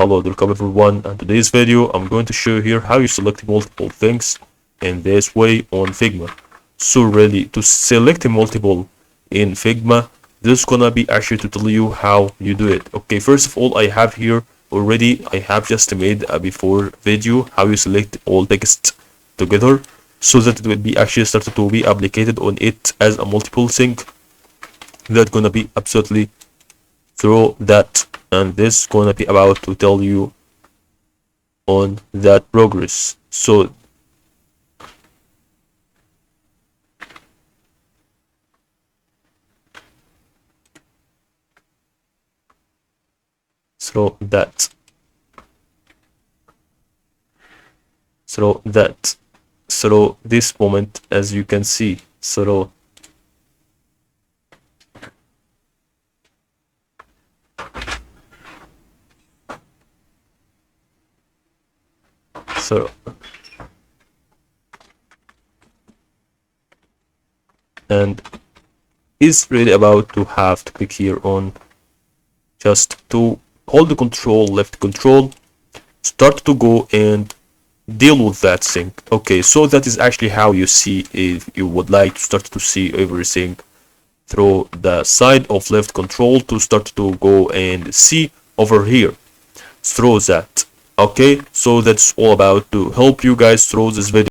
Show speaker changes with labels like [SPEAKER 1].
[SPEAKER 1] Hello, welcome everyone. In today's video, I'm going to show you here how you select multiple things in this way on Figma. So really, to select multiple in Figma, this is gonna be actually to tell you how you do it. Okay, first of all, I have here already, I have just made a before video how you select all text together so that it will be actually started to be applied on it as a multiple thing. That's gonna be absolutely through that, and this gonna be about to tell you on that progress. So through that through this moment, as you can see, through so and is really about to have to click here on just to hold the control, left control, start to go and deal with that thing. Okay, so that is actually how you see if you would like to start to see everything through the side of left control to start to go and see over here through that. Okay, so that's all about to help you guys through this video.